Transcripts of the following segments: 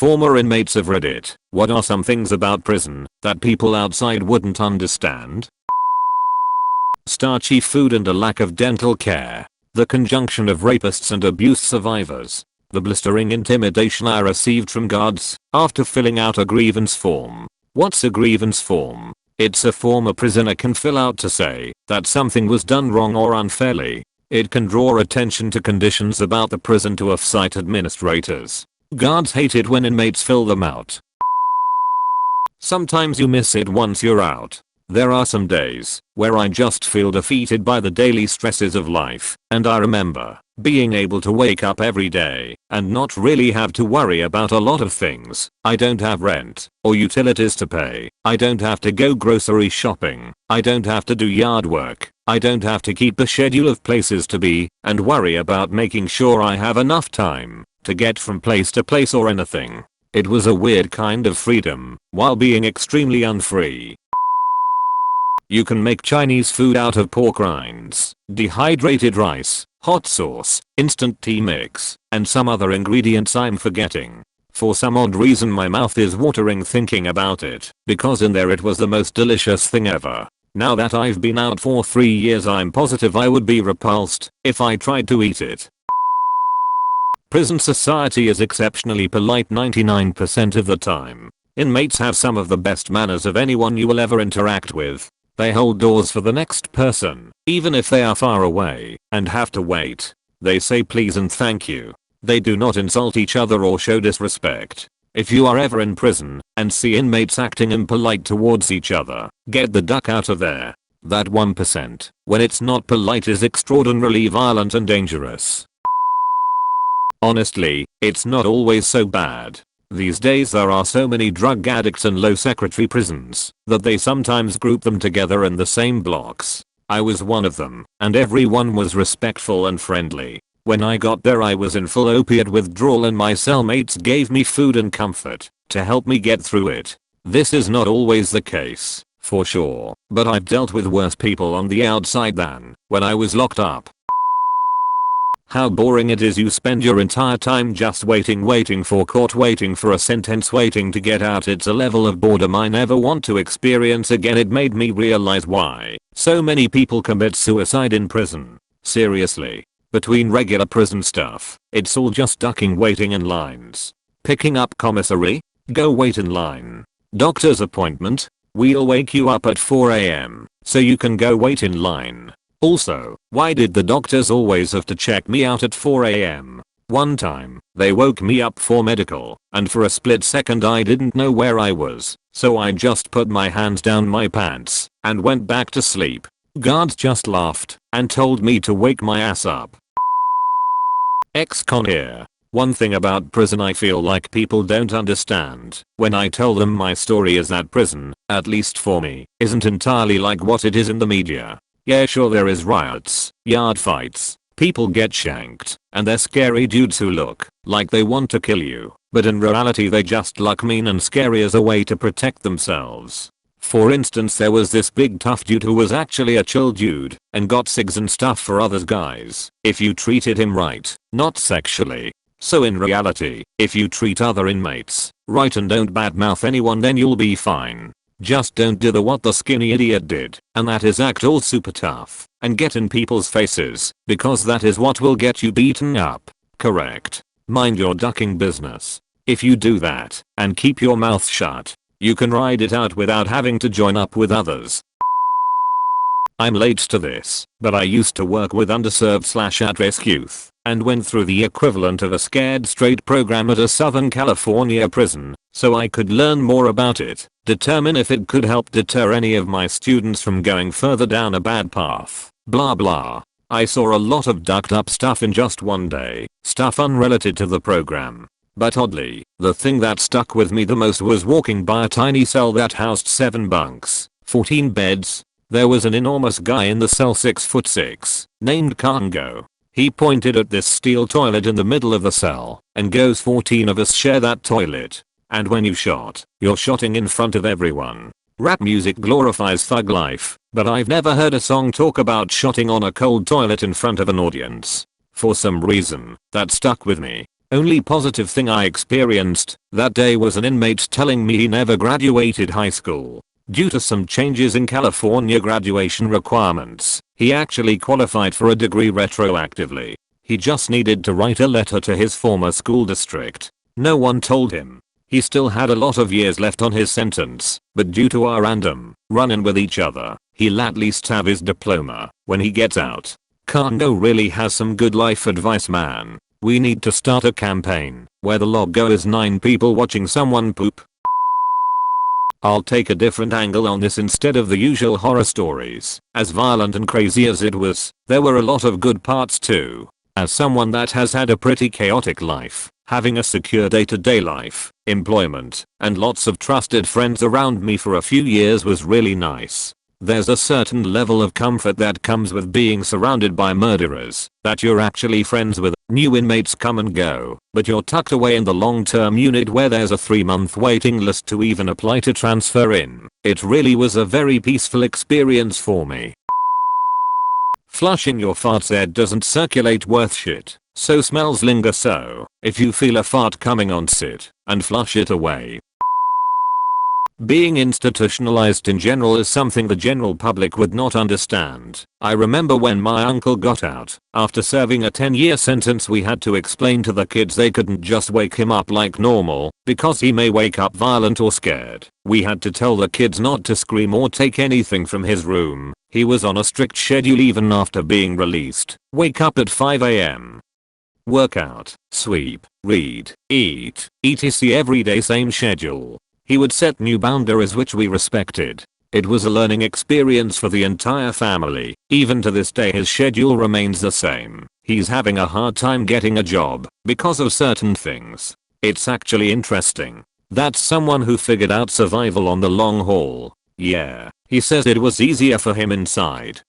former inmates of Reddit, what are some things about prison that people outside wouldn't understand? Starchy food and a lack of dental care. The conjunction of rapists and abuse survivors. The blistering intimidation I received from guards after filling out a grievance form. What's a grievance form? It's a form a prisoner can fill out to say that something was done wrong or unfairly. It can draw attention to conditions about the prison to off-site administrators. Guards hate it when inmates fill them out. Sometimes you miss it once you're out. There are some days where I just feel defeated by the daily stresses of life, and I remember being able to wake up every day and not really have to worry about a lot of things. I don't have rent or utilities to pay. I don't have to go grocery shopping. I don't have to do yard work. I don't have to keep a schedule of places to be and worry about making sure I have enough time to get from place to place or anything. It was a weird kind of freedom while being extremely unfree. You can make Chinese food out of pork rinds, dehydrated rice, hot sauce, instant tea mix, and some other ingredients I'm forgetting. For some odd reason my mouth is watering thinking about it, because in there it was the most delicious thing ever. Now that I've been out for 3 years I'm positive I would be repulsed if I tried to eat it. Prison society is exceptionally polite 99% of the time. Inmates have some of the best manners of anyone you will ever interact with. They hold doors for the next person, even if they are far away and have to wait. They say please and thank you. They do not insult each other or show disrespect. If you are ever in prison and see inmates acting impolite towards each other, get the duck out of there. That 1% when it's not polite is extraordinarily violent and dangerous. Honestly, it's not always so bad. These days there are so many drug addicts and low security prisons that they sometimes group them together in the same blocks. I was one of them, and everyone was respectful and friendly. When I got there I was in full opiate withdrawal and my cellmates gave me food and comfort to help me get through it. This is not always the case, for sure, but I've dealt with worse people on the outside than when I was locked up. How boring it is. You spend your entire time just waiting for court, waiting for a sentence, waiting to get out. It's a level of boredom I never want to experience again. It made me realize why so many people commit suicide in prison. Seriously. Between regular prison stuff, it's all just ducking, waiting in lines. Picking up commissary? Go wait in line. Doctor's appointment? We'll wake you up at 4 AM so you can go wait in line. Also, why did the doctors always have to check me out at 4 AM? One time, they woke me up for medical, and for a split second I didn't know where I was, so I just put my hands down my pants and went back to sleep. Guards just laughed and told me to wake my ass up. Excon here. One thing about prison I feel like people don't understand when I tell them my story is that prison, at least for me, isn't entirely like what it is in the media. Yeah, sure, there is riots, yard fights, people get shanked, and they're scary dudes who look like they want to kill you, but in reality they just look mean and scary as a way to protect themselves. For instance, there was this big tough dude who was actually a chill dude and got cigs and stuff for other guys if you treated him right, not sexually. So in reality, if you treat other inmates right and don't badmouth anyone, then you'll be fine. Just don't do what the skinny idiot did, and that is act all super tough and get in people's faces, because that is what will get you beaten up. Correct. Mind your ducking business. If you do that and keep your mouth shut, you can ride it out without having to join up with others. I'm late to this, but I used to work with underserved/at-risk youth and went through the equivalent of a scared straight program at a Southern California prison, so I could learn more about it, determine if it could help deter any of my students from going further down a bad path, blah blah. I saw a lot of ducked up stuff in just one day, stuff unrelated to the program. But oddly, the thing that stuck with me the most was walking by a tiny cell that housed 7 bunks, 14 beds. There was an enormous guy in the cell 6'6", named Congo. He pointed at this steel toilet in the middle of the cell and goes, 14 of us share that toilet. And when you shot, you're shotting in front of everyone. Rap music glorifies thug life, but I've never heard a song talk about shotting on a cold toilet in front of an audience. For some reason, that stuck with me. Only positive thing I experienced that day was an inmate telling me he never graduated high school. Due to some changes in California graduation requirements, he actually qualified for a degree retroactively. He just needed to write a letter to his former school district. No one told him. He still had a lot of years left on his sentence, but due to our random run-in with each other, he'll at least have his diploma when he gets out. Kano really has some good life advice, man. We need to start a campaign where the logo is 9 people watching someone poop. I'll take a different angle on this instead of the usual horror stories. As violent and crazy as it was, there were a lot of good parts too. As someone that has had a pretty chaotic life, having a secure day-to-day life, employment, and lots of trusted friends around me for a few years was really nice. There's a certain level of comfort that comes with being surrounded by murderers that you're actually friends with. New inmates come and go, but you're tucked away in the long-term unit where there's a 3-month waiting list to even apply to transfer in. It really was a very peaceful experience for me. Flushing your farts air doesn't circulate worth shit, so smells linger, so if you feel a fart coming on, sit and flush it away. Being institutionalized in general is something the general public would not understand. I remember when my uncle got out, after serving a 10-year sentence, we had to explain to the kids they couldn't just wake him up like normal, because he may wake up violent or scared. We had to tell the kids not to scream or take anything from his room. He was on a strict schedule even after being released. Wake up at 5 AM. Work out, sweep, read, eat, etc. every day, same schedule. He would set new boundaries which we respected. It was a learning experience for the entire family. Even to this day his schedule remains the same. He's having a hard time getting a job because of certain things. It's actually interesting. That's someone who figured out survival on the long haul. Yeah, he says it was easier for him inside.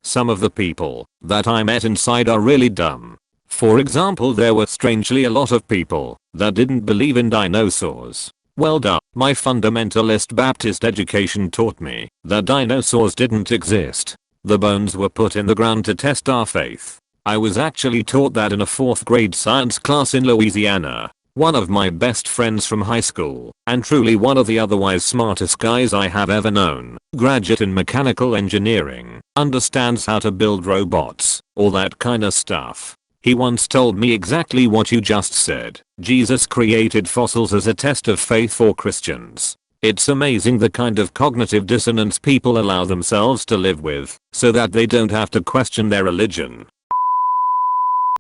Some of the people that I met inside are really dumb. For example, there were strangely a lot of people that didn't believe in dinosaurs. Well duh, my fundamentalist Baptist education taught me that dinosaurs didn't exist. The bones were put in the ground to test our faith. I was actually taught that in a 4th grade science class in Louisiana. One of my best friends from high school, and truly one of the otherwise smartest guys I have ever known, graduate in mechanical engineering, understands how to build robots, all that kinda stuff. He once told me exactly what you just said. Jesus created fossils as a test of faith for Christians. It's amazing the kind of cognitive dissonance people allow themselves to live with, so that they don't have to question their religion.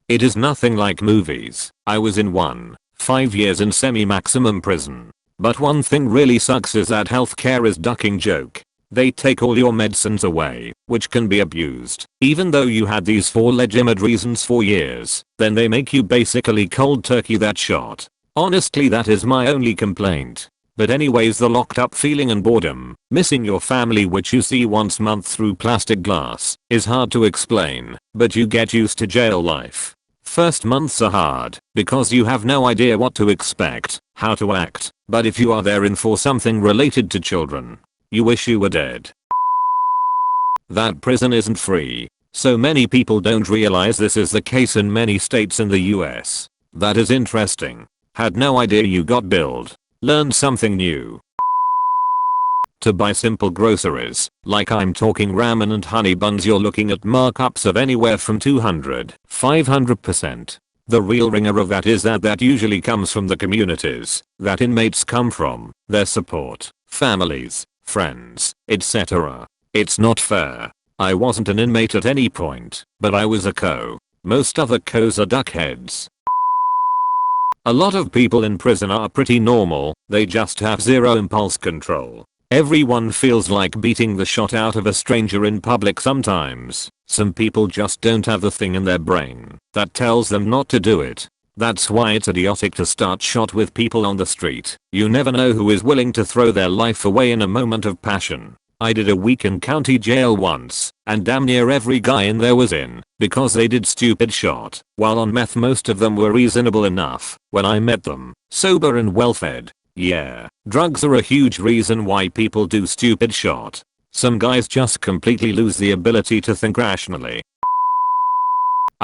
It is nothing like movies. I was in 5 years in semi-maximum prison. But one thing really sucks is that healthcare is ducking joke. They take all your medicines away, which can be abused. Even though you had these for legitimate reasons for years, then they make you basically cold turkey that shot. Honestly, that is my only complaint. But anyways, the locked up feeling and boredom, missing your family which you see once a month through plastic glass, is hard to explain, but you get used to jail life. First months are hard, because you have no idea what to expect, how to act, but if you are there in for something related to children, you wish you were dead. That prison isn't free. So many people don't realize this is the case in many states in the US. That is interesting. Had no idea you got billed. Learned something new. To buy simple groceries, like I'm talking ramen and honey buns, you're looking at markups of anywhere from 200-500%. The real ringer of that is that usually comes from the communities that inmates come from, their support, families, friends, etc. It's not fair. I wasn't an inmate at any point, but I was a co. Most other co's are duckheads. A lot of people in prison are pretty normal, they just have zero impulse control. Everyone feels like beating the shot out of a stranger in public sometimes. Some people just don't have the thing in their brain that tells them not to do it. That's why it's idiotic to start shot with people on the street. You never know who is willing to throw their life away in a moment of passion. I did a week in county jail once, and damn near every guy in there was in, because they did stupid shot. While on meth most of them were reasonable enough, when I met them, sober and well fed. Yeah, drugs are a huge reason why people do stupid shot. Some guys just completely lose the ability to think rationally.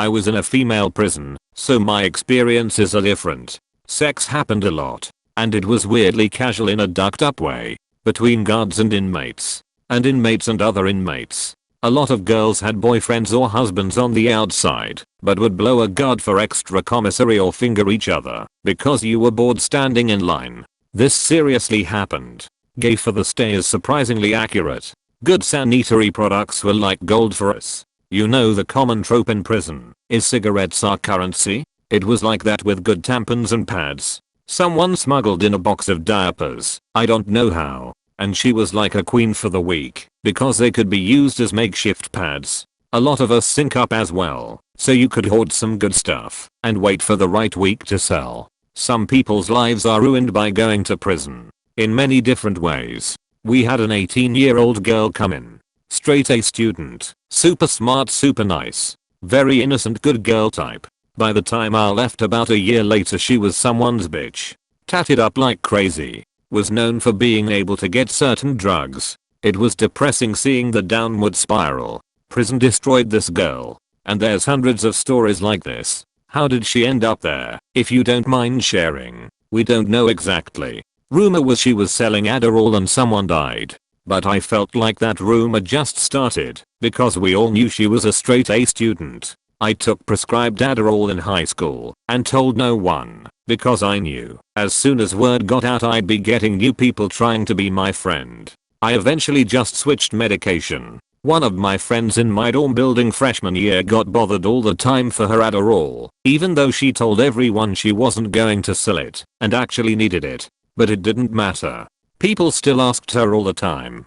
I was in a female prison, so my experiences are different. Sex happened a lot, and it was weirdly casual in a ducked up way, between guards and inmates and other inmates. A lot of girls had boyfriends or husbands on the outside, but would blow a guard for extra commissary or finger each other because you were bored standing in line. This seriously happened. Gay for the stay is surprisingly accurate. Good sanitary products were like gold for us. You know the common trope in prison, is cigarettes our currency? It was like that with good tampons and pads. Someone smuggled in a box of diapers, I don't know how, and she was like a queen for the week, because they could be used as makeshift pads. A lot of us sync up as well, so you could hoard some good stuff, and wait for the right week to sell. Some people's lives are ruined by going to prison, in many different ways. We had an 18-year-old girl come in. Straight A student, super smart, super nice, very innocent good girl type. By the time I left about a year later she was someone's bitch. Tatted up like crazy. Was known for being able to get certain drugs. It was depressing seeing the downward spiral. Prison destroyed this girl. And there's hundreds of stories like this. How did she end up there? If you don't mind sharing. We don't know exactly. Rumor was she was selling Adderall and someone died. But I felt like that rumor just started, because we all knew she was a straight A student. I took prescribed Adderall in high school, and told no one, because I knew, as soon as word got out I'd be getting new people trying to be my friend. I eventually just switched medication. One of my friends in my dorm building freshman year got bothered all the time for her Adderall, even though she told everyone she wasn't going to sell it, and actually needed it. But it didn't matter. People still asked her all the time.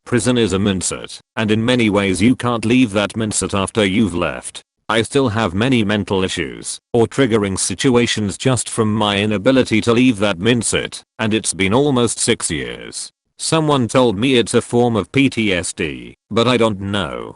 Prison is a mindset, and in many ways you can't leave that mindset after you've left. I still have many mental issues, or triggering situations just from my inability to leave that mindset, and it's been almost 6 years. Someone told me it's a form of PTSD, but I don't know.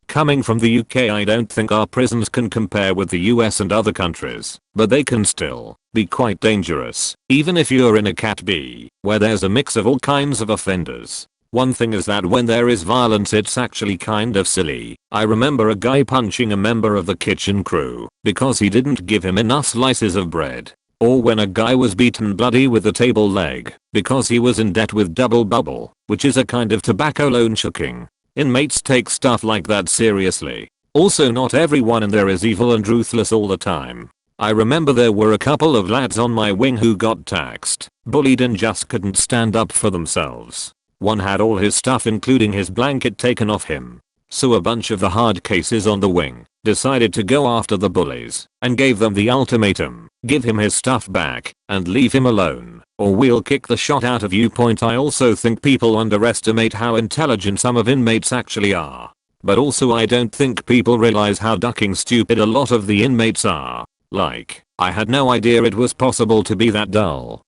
Coming from the UK, I don't think our prisons can compare with the US and other countries, but they can still be quite dangerous, even if you're in a Cat B, where there's a mix of all kinds of offenders. One thing is that when there is violence it's actually kind of silly. I remember a guy punching a member of the kitchen crew because he didn't give him enough slices of bread. Or when a guy was beaten bloody with a table leg because he was in debt with double bubble, which is a kind of tobacco loan shucking. Inmates take stuff like that seriously. Also, not everyone in there is evil and ruthless all the time. I remember there were a couple of lads on my wing who got taxed, bullied and just couldn't stand up for themselves. One had all his stuff including his blanket taken off him. So a bunch of the hard cases on the wing decided to go after the bullies and gave them the ultimatum: give him his stuff back and leave him alone, or we'll kick the shot out of you. I also think people underestimate how intelligent some of inmates actually are. But also I don't think people realize how ducking stupid a lot of the inmates are. Like, I had no idea it was possible to be that dull.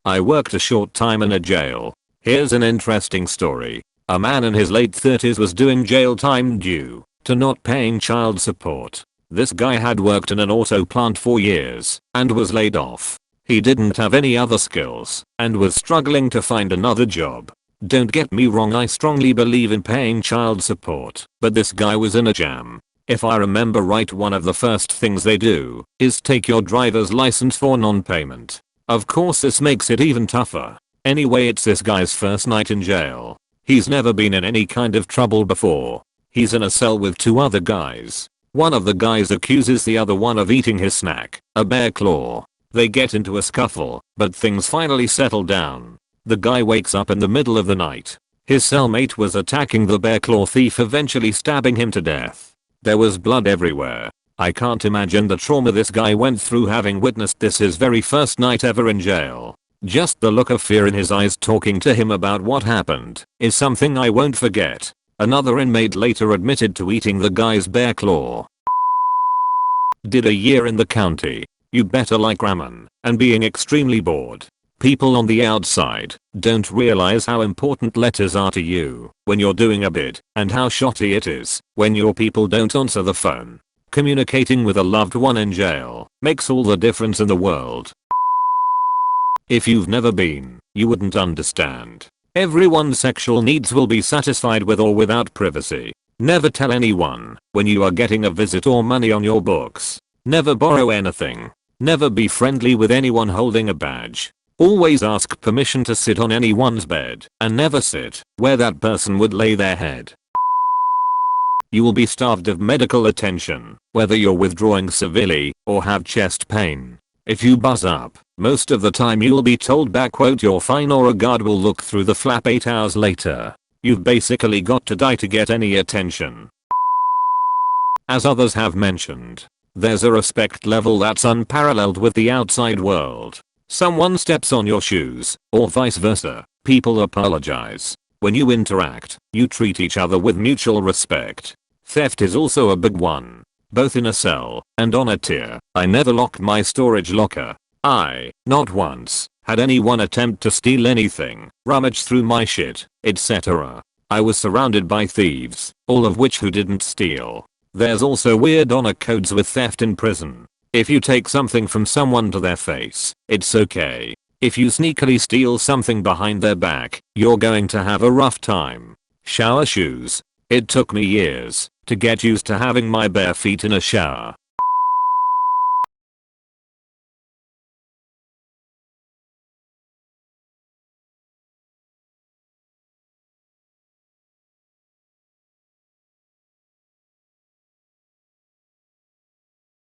I worked a short time in a jail. Here's an interesting story. A man in his late 30s was doing jail time due to not paying child support. This guy had worked in an auto plant for years and was laid off. He didn't have any other skills and was struggling to find another job. Don't get me wrong, I strongly believe in paying child support, but this guy was in a jam. If I remember right, one of the first things they do is take your driver's license for non-payment. Of course this makes it even tougher. Anyway, it's this guy's first night in jail. He's never been in any kind of trouble before. He's in a cell with 2 other guys. One of the guys accuses the other one of eating his snack, a bear claw. They get into a scuffle, but things finally settle down. The guy wakes up in the middle of the night. His cellmate was attacking the bear claw thief, eventually stabbing him to death. There was blood everywhere. I can't imagine the trauma this guy went through having witnessed this his very first night ever in jail. Just the look of fear in his eyes talking to him about what happened is something I won't forget. Another inmate later admitted to eating the guy's bear claw. Did a year in the county. You better like ramen and being extremely bored. People on the outside don't realize how important letters are to you when you're doing a bid, and how shoddy it is when your people don't answer the phone. Communicating with a loved one in jail makes all the difference in the world. If you've never been, you wouldn't understand. Everyone's sexual needs will be satisfied with or without privacy. Never tell anyone when you are getting a visit or money on your books. Never borrow anything. Never be friendly with anyone holding a badge. Always ask permission to sit on anyone's bed, and never sit where that person would lay their head. You will be starved of medical attention, whether you're withdrawing severely or have chest pain. If you buzz up, most of the time you'll be told back quote you're fine, or a guard will look through the flap 8 hours later. You've basically got to die to get any attention. As others have mentioned, there's a respect level that's unparalleled with the outside world. Someone steps on your shoes, or vice versa, people apologize. When you interact, you treat each other with mutual respect. Theft is also a big one, both in a cell and on a tier. I never locked my storage locker. Not once, had anyone attempt to steal anything, rummage through my shit, etc. I was surrounded by thieves, all of which who didn't steal. There's also weird honor codes with theft in prison. If you take something from someone to their face, it's okay. If you sneakily steal something behind their back, you're going to have a rough time. Shower shoes. It took me years to get used to having my bare feet in a shower.